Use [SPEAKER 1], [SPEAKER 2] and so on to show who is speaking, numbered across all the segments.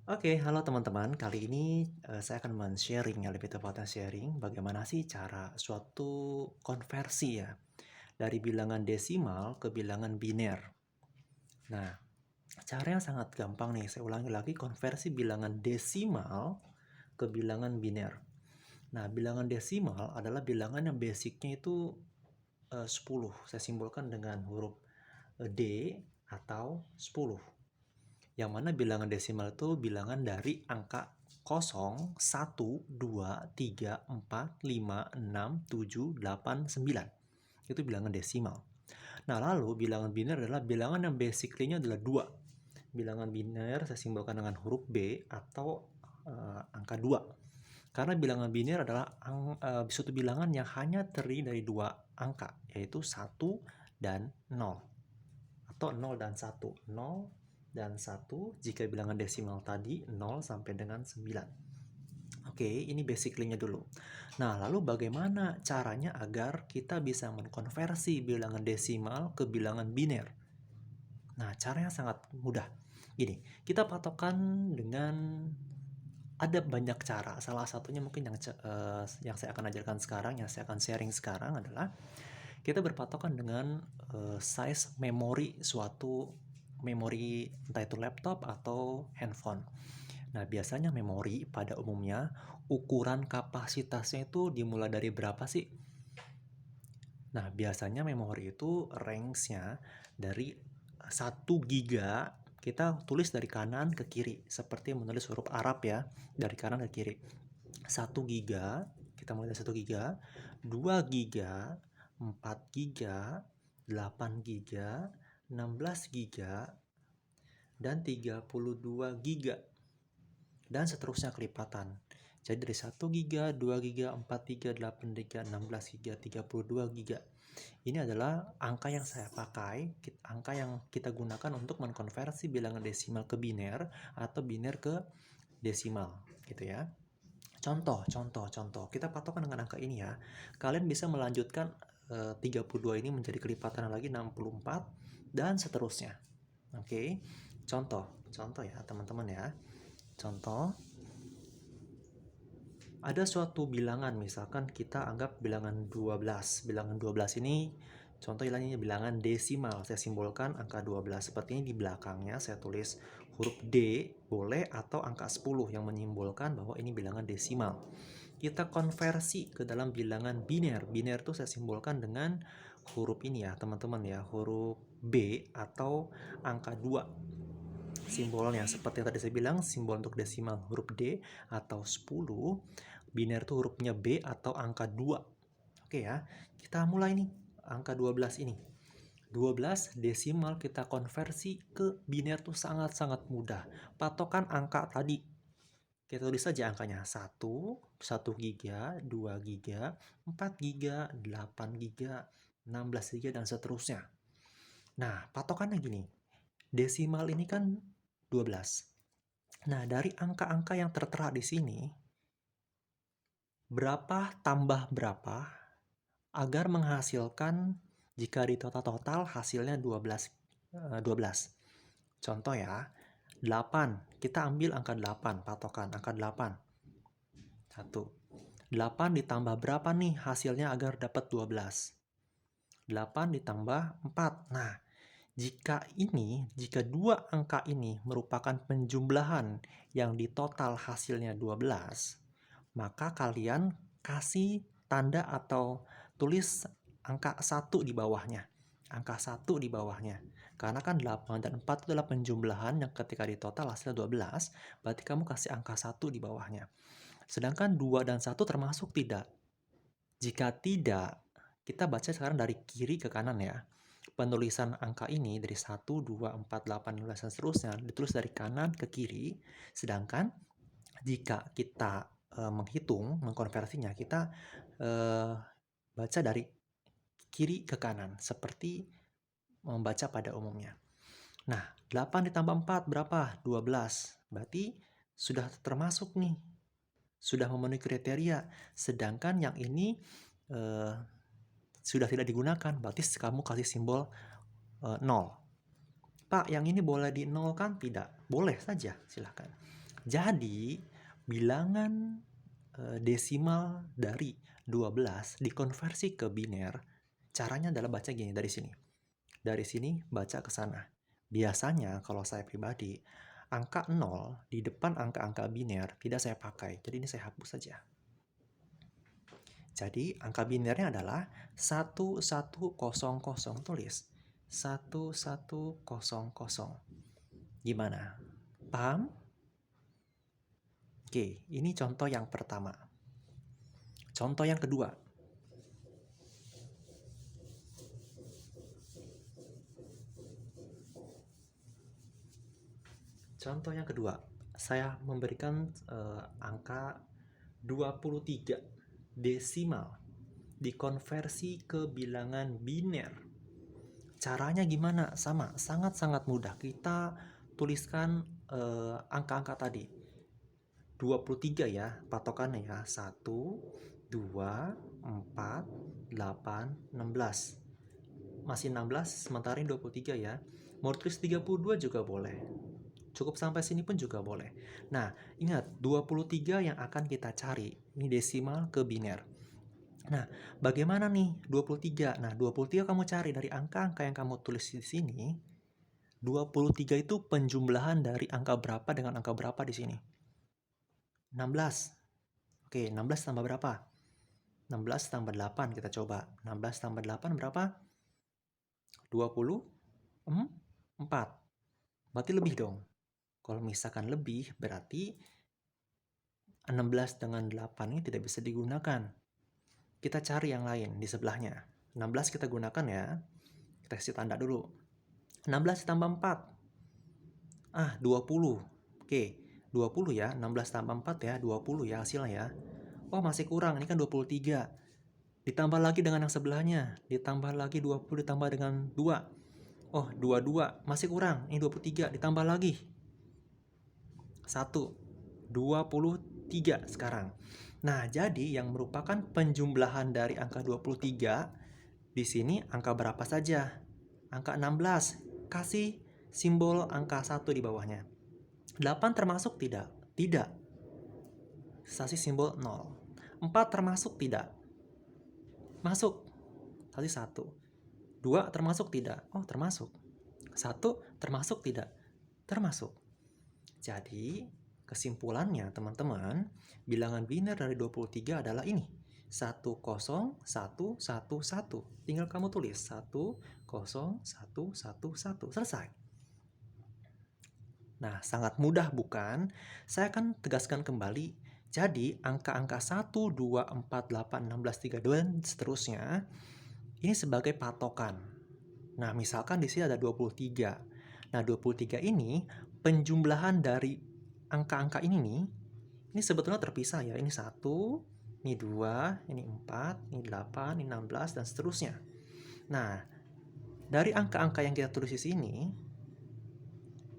[SPEAKER 1] Oke, halo teman-teman. Kali ini saya akan men-sharing ya, lebih tepatnya sharing bagaimana sih cara suatu konversi ya dari bilangan desimal ke bilangan biner. Nah, caranya sangat gampang nih. Saya ulangi lagi, konversi bilangan desimal ke bilangan biner. Nah, bilangan desimal adalah bilangan yang basicnya itu 10. Saya simbolkan dengan huruf D atau 10. Yang mana bilangan desimal itu bilangan dari angka 0, 1, 2, 3, 4, 5, 6, 7, 8, 9. Itu bilangan desimal. Nah, lalu bilangan biner adalah bilangan yang basically-nya adalah 2. Bilangan biner saya simbolkan dengan huruf B atau angka 2. Karena bilangan biner adalah suatu bilangan yang hanya terdiri dari dua angka, yaitu 1 dan 0. Atau 0 dan 1. 0 dan 1 jika bilangan desimal tadi 0 sampai dengan 9. Oke, ini basically-nya dulu. Nah, lalu bagaimana caranya agar kita bisa mengkonversi bilangan desimal ke bilangan biner? Nah, caranya sangat mudah. Gini, kita patokan dengan ada banyak cara. Salah satunya mungkin yang saya akan ajarkan sekarang, yang saya akan sharing sekarang adalah kita berpatokan dengan size memori suatu memori, entah itu laptop atau handphone. Nah, biasanya memori pada umumnya ukuran kapasitasnya itu dimulai dari berapa sih? Nah, biasanya memori itu range-nya dari 1 giga, kita tulis dari kanan ke kiri, seperti menulis huruf Arab ya, dari kanan ke kiri. 1 giga, kita mulai dari 1 giga, 2 giga, 4 giga, 8 giga, 16 giga, dan 32 giga. Dan seterusnya kelipatan. Jadi dari 1 giga, 2 giga, 4 giga, 8 giga, 16 giga, 32 giga. Ini adalah angka yang saya pakai, angka yang kita gunakan untuk mengkonversi bilangan desimal ke biner atau biner ke desimal, gitu ya. Contoh. Kita patokan dengan angka ini ya. Kalian bisa melanjutkan 32 ini menjadi kelipatan lagi 64 dan seterusnya. Oke. Contoh ya, teman-teman ya. Contoh, ada suatu bilangan, misalkan kita anggap bilangan 12. Bilangan 12 ini contoh ilangnya bilangan desimal. Saya simbolkan angka 12. Seperti ini di belakangnya saya tulis huruf D boleh atau angka 10 yang menyimbolkan bahwa ini bilangan desimal. Kita konversi ke dalam bilangan biner. Biner itu saya simbolkan dengan huruf ini ya, teman-teman ya, huruf B atau angka 2. Simbolnya seperti yang tadi saya bilang, simbol untuk desimal huruf D atau 10, biner itu hurufnya B atau angka 2. Oke ya, kita mulai nih, angka 12 ini. 12 desimal kita konversi ke biner tuh sangat-sangat mudah. Patokan angka tadi, kita tulis saja angkanya 1, 1 giga, 2 giga, 4 giga, 8 giga, 16 giga, dan seterusnya. Nah, patokannya gini, desimal ini kan 12. Nah, dari angka-angka yang tertera di sini, berapa tambah berapa agar menghasilkan jika di total hasilnya 12. 12. Contoh ya, 8. Kita ambil angka 8, patokan angka 8. 1. 8 ditambah berapa nih hasilnya agar dapat 12? 8 ditambah 4. Nah, jika dua angka ini merupakan penjumlahan yang di total hasilnya 12, maka kalian kasih tanda atau tulis angka 1 di bawahnya. Angka 1 di bawahnya. Karena kan 8 dan 4 itu adalah penjumlahan yang ketika di total hasilnya 12, berarti kamu kasih angka 1 di bawahnya. Sedangkan 2 dan 1 termasuk tidak. Jika tidak, kita baca sekarang dari kiri ke kanan ya. Penulisan angka ini dari 1, 2, 4, 8, 12, dan seterusnya ditulis dari kanan ke kiri. Sedangkan jika kita mengkonversinya, kita baca dari kiri ke kanan, seperti membaca pada umumnya. Nah, 8 ditambah 4 berapa? 12. Berarti sudah termasuk nih, sudah memenuhi kriteria. Sedangkan yang ini sudah tidak digunakan, berarti kamu kasih simbol 0. Pak, yang ini boleh di 0 kan? Tidak. Boleh saja, silahkan. Jadi, bilangan desimal dari 12 dikonversi ke biner, caranya adalah baca gini dari sini. Dari sini baca ke sana. Biasanya kalau saya pribadi, angka 0 di depan angka-angka biner tidak saya pakai. Jadi ini saya hapus saja. Jadi angka binernya adalah 1100. Tulis 1100. Gimana? Paham? Oke, ini contoh yang pertama. Contoh yang kedua. Contoh yang kedua, saya memberikan angka 23 desimal dikonversi ke bilangan biner. Caranya gimana? Sama, sangat-sangat mudah. Kita tuliskan angka-angka tadi. 23 ya, patokannya ya. 1, 2, 4, 8, 16. Masih 16, sementara ini 23 ya. Mau tulis 32 juga boleh. Cukup sampai sini pun juga boleh. Nah, ingat 23 yang akan kita cari. Ini desimal ke biner. Nah, bagaimana nih 23? Nah, 23 kamu cari dari angka-angka yang kamu tulis di sini. 23 itu penjumlahan dari angka berapa dengan angka berapa di sini? 16. Oke, 16 tambah berapa? 16 tambah 8 kita coba. 16 tambah 8 berapa? 24. Berarti lebih dong. Kalau misalkan lebih, berarti 16 dengan 8 ini tidak bisa digunakan. Kita cari yang lain di sebelahnya. 16 kita gunakan ya. Kita kasih tanda dulu. 16 tambah 4. 20. Oke, 20 ya. 16 tambah 4 ya. 20 ya hasilnya ya. Oh, masih kurang. Ini kan 23. Ditambah lagi dengan yang sebelahnya. Ditambah lagi 20 ditambah dengan 2. Oh, 22. Masih kurang. Ini 23. Ditambah lagi. 1. 23 sekarang. Nah, jadi yang merupakan penjumlahan dari angka 23 di sini angka berapa saja? Angka 16. Kasih simbol angka 1 di bawahnya. 8 termasuk tidak? Tidak. Kasih simbol 0. 4 termasuk tidak? Masuk. Kasih 1. 2 termasuk tidak? Oh, termasuk. 1 termasuk tidak? Termasuk. Jadi, kesimpulannya teman-teman, bilangan biner dari 23 adalah ini. 10111. Tinggal kamu tulis 10111. Selesai. Nah, sangat mudah bukan? Saya akan tegaskan kembali. Jadi, angka-angka 1, 2, 4, 8, 16, 32, dan seterusnya, ini sebagai patokan. Nah, misalkan di sini ada 23. Nah, 23 ini penjumlahan dari angka-angka ini nih, ini sebetulnya terpisah ya. Ini 1, ini 2, ini 4, ini 8, ini 16, dan seterusnya. Nah, dari angka-angka yang kita tulis di sini,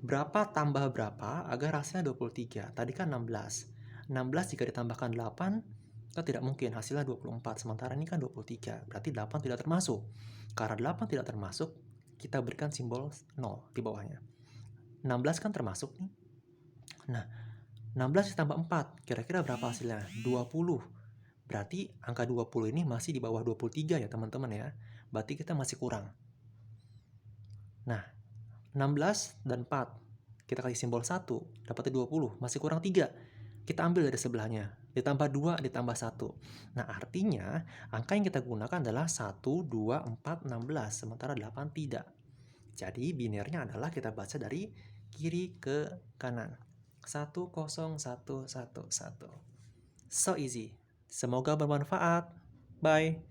[SPEAKER 1] berapa tambah berapa agar hasilnya 23? Tadi kan 16. 16 jika ditambahkan 8, kan tidak mungkin, hasilnya 24. Sementara ini kan 23, berarti 8 tidak termasuk. Karena 8 tidak termasuk, kita berikan simbol 0 di bawahnya. 16 kan termasuk nih. Nah, 16 ditambah 4, kira-kira berapa hasilnya? 20. Berarti angka 20 ini masih di bawah 23 ya teman-teman ya. Berarti kita masih kurang. Nah, 16 dan 4. Kita kasih simbol 1, dapatnya 20, masih kurang 3. Kita ambil dari sebelahnya, ditambah 2, ditambah 1. Nah, artinya angka yang kita gunakan adalah 1, 2, 4, 16, sementara 8 tidak. Jadi binernya adalah kita baca dari kiri ke kanan. 10111. So easy. Semoga bermanfaat. Bye.